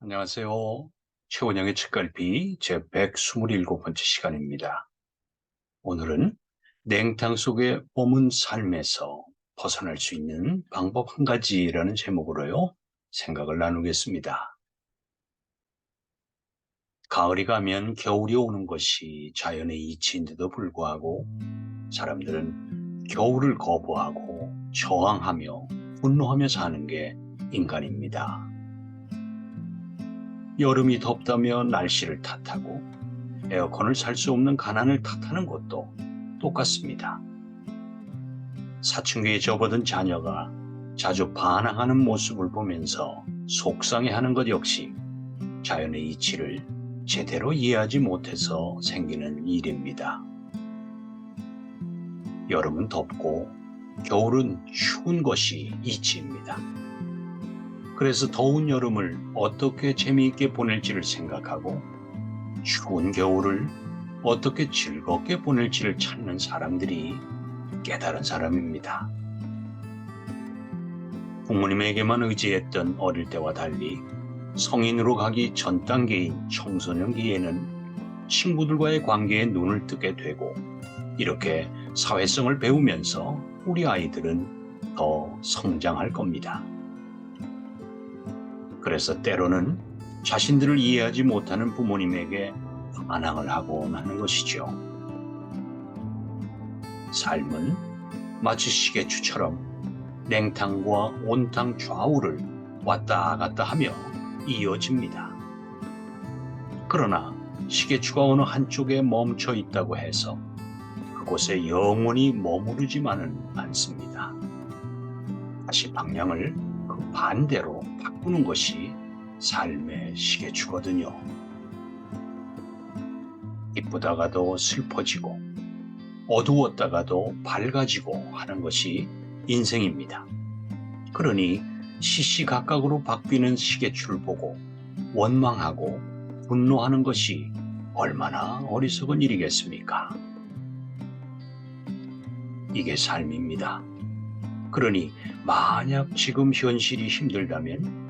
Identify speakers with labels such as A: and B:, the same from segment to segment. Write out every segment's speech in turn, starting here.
A: 안녕하세요. 최원영의 책갈피 제127번째 시간입니다. 오늘은 냉탕 속에 머문 삶에서 벗어날 수 있는 방법 한 가지라는 제목으로요, 생각을 나누겠습니다. 가을이 가면 겨울이 오는 것이 자연의 이치인데도 불구하고 사람들은 겨울을 거부하고 저항하며 분노하며 사는 게 인간입니다. 여름이 덥다며 날씨를 탓하고 에어컨을 살 수 없는 가난을 탓하는 것도 똑같습니다. 사춘기에 접어든 자녀가 자주 반항하는 모습을 보면서 속상해하는 것 역시 자연의 이치를 제대로 이해하지 못해서 생기는 일입니다. 여름은 덥고 겨울은 추운 것이 이치입니다. 그래서 더운 여름을 어떻게 재미있게 보낼지를 생각하고 추운 겨울을 어떻게 즐겁게 보낼지를 찾는 사람들이 깨달은 사람입니다. 부모님에게만 의지했던 어릴 때와 달리 성인으로 가기 전 단계인 청소년기에는 친구들과의 관계에 눈을 뜨게 되고 이렇게 사회성을 배우면서 우리 아이들은 더 성장할 겁니다. 그래서 때로는 자신들을 이해하지 못하는 부모님에게 반항을 하곤 하는 것이죠. 삶은 마치 시계추처럼 냉탕과 온탕 좌우를 왔다 갔다 하며 이어집니다. 그러나 시계추가 어느 한쪽에 멈춰 있다고 해서 그곳에 영원히 머무르지만은 않습니다. 다시 방향을 그 반대로 바꾸는 것이 삶의 시계추거든요. 기쁘다가도 슬퍼지고 어두웠다가도 밝아지고 하는 것이 인생입니다. 그러니 시시각각으로 바뀌는 시계추를 보고 원망하고 분노하는 것이 얼마나 어리석은 일이겠습니까? 이게 삶입니다. 그러니 만약 지금 현실이 힘들다면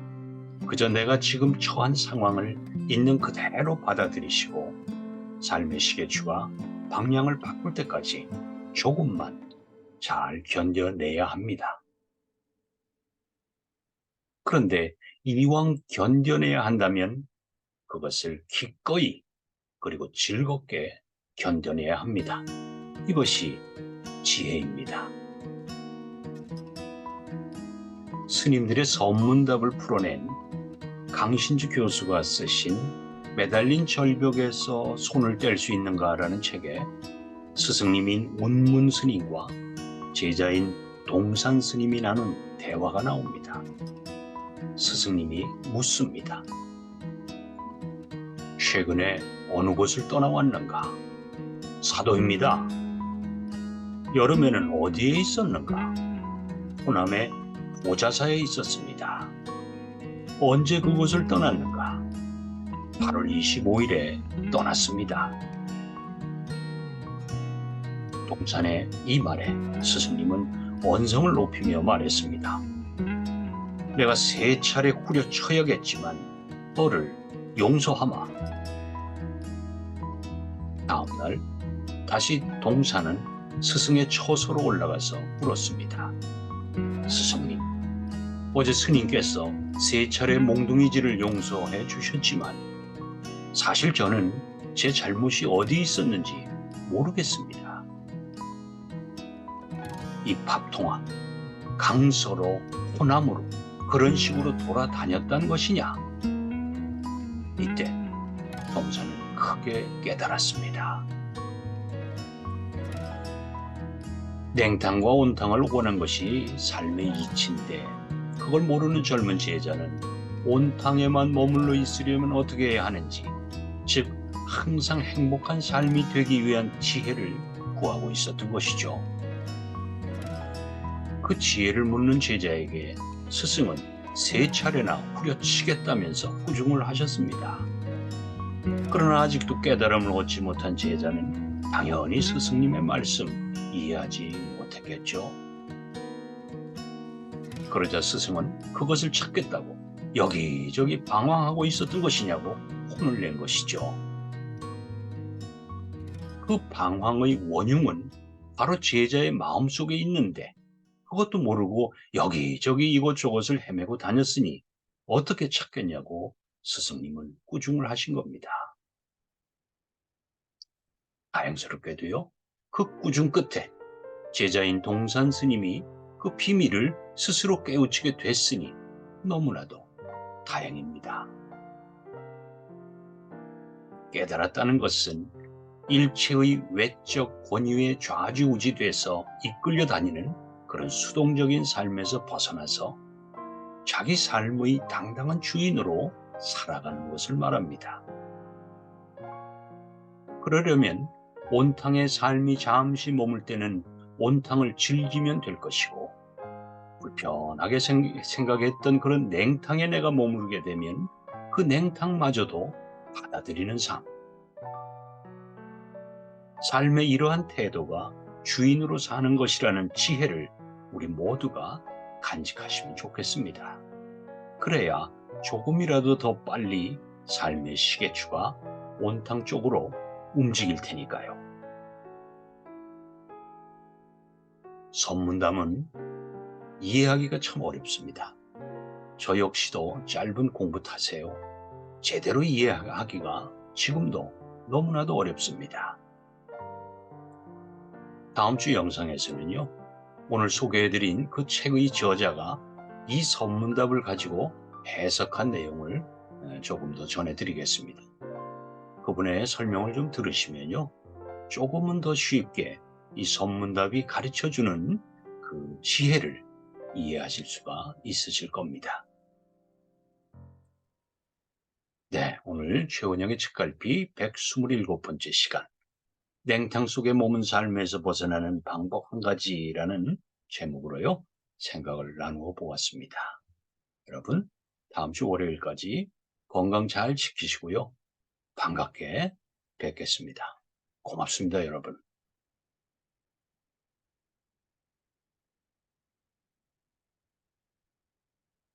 A: 그저 내가 지금 처한 상황을 있는 그대로 받아들이시고 삶의 시계추가 방향을 바꿀 때까지 조금만 잘 견뎌내야 합니다. 그런데 이왕 견뎌내야 한다면 그것을 기꺼이 그리고 즐겁게 견뎌내야 합니다. 이것이 지혜입니다. 스님들의 선문답을 풀어낸 강신주 교수가 쓰신 매달린 절벽에서 손을 뗄 수 있는가라는 책에 스승님인 운문 스님과 제자인 동산 스님이 나눈 대화가 나옵니다. 스승님이 묻습니다. 최근에 어느 곳을 떠나왔는가? 사도입니다. 여름에는 어디에 있었는가? 호남의 오자사에 있었습니다. 언제 그곳을 떠났는가? 8월 25일에 떠났습니다. 동산의 이 말에 스승님은 언성을 높이며 말했습니다. 내가 3차례 후려쳐야겠지만 너를 용서하마. 다음날 다시 동산은 스승의 처소로 올라가서 물었습니다. 스승님, 어제 스님께서 3차례 몽둥이질을 용서해 주셨지만 사실 저는 제 잘못이 어디 있었는지 모르겠습니다. 이 밥통아, 강서로 호남으로 그런 식으로 돌아다녔단 것이냐? 이때 동산은 크게 깨달았습니다. 냉탕과 온탕을 원한 것이 삶의 이치인데 그걸 모르는 젊은 제자는 온탕에만 머물러 있으려면 어떻게 해야 하는지, 즉 항상 행복한 삶이 되기 위한 지혜를 구하고 있었던 것이죠. 그 지혜를 묻는 제자에게 스승은 3차례나 후려치겠다면서 꾸중을 하셨습니다. 그러나 아직도 깨달음을 얻지 못한 제자는 당연히 스승님의 말씀 이해하지 못했겠죠. 그러자 스승은 그것을 찾겠다고 여기저기 방황하고 있었던 것이냐고 혼을 낸 것이죠. 그 방황의 원흉은 바로 제자의 마음속에 있는데 그것도 모르고 여기저기 이곳저곳을 헤매고 다녔으니 어떻게 찾겠냐고 스승님은 꾸중을 하신 겁니다. 다행스럽게도요, 그 꾸중 끝에 제자인 동산 스님이 그 비밀을 스스로 깨우치게 됐으니 너무나도 다행입니다. 깨달았다는 것은 일체의 외적 권유에 좌지우지돼서 이끌려 다니는 그런 수동적인 삶에서 벗어나서 자기 삶의 당당한 주인으로 살아가는 것을 말합니다. 그러려면 온탕의 삶이 잠시 머물 때는 온탕을 즐기면 될 것이고 불편하게 생각했던 그런 냉탕에 내가 머무르게 되면 그 냉탕마저도 받아들이는 삶. 삶의 이러한 태도가 주인으로 사는 것이라는 지혜를 우리 모두가 간직하시면 좋겠습니다. 그래야 조금이라도 더 빨리 삶의 시계추가 온탕 쪽으로 움직일 테니까요. 선문담은 이해하기가 참 어렵습니다. 저 역시도 짧은 공부 탓에요. 제대로 이해하기가 지금도 너무나도 어렵습니다. 다음 주 영상에서는요, 오늘 소개해드린 그 책의 저자가 이 선문답을 가지고 해석한 내용을 조금 더 전해드리겠습니다. 그분의 설명을 좀 들으시면요, 조금은 더 쉽게 이 선문답이 가르쳐주는 그 지혜를 이해하실 수가 있으실 겁니다. 네, 오늘 최원영의 책갈피 127번째 시간, 냉탕 속에 머문 삶에서 벗어나는 방법 한 가지라는 제목으로요, 생각을 나누어 보았습니다. 여러분, 다음 주 월요일까지 건강 잘 지키시고요. 반갑게 뵙겠습니다. 고맙습니다, 여러분.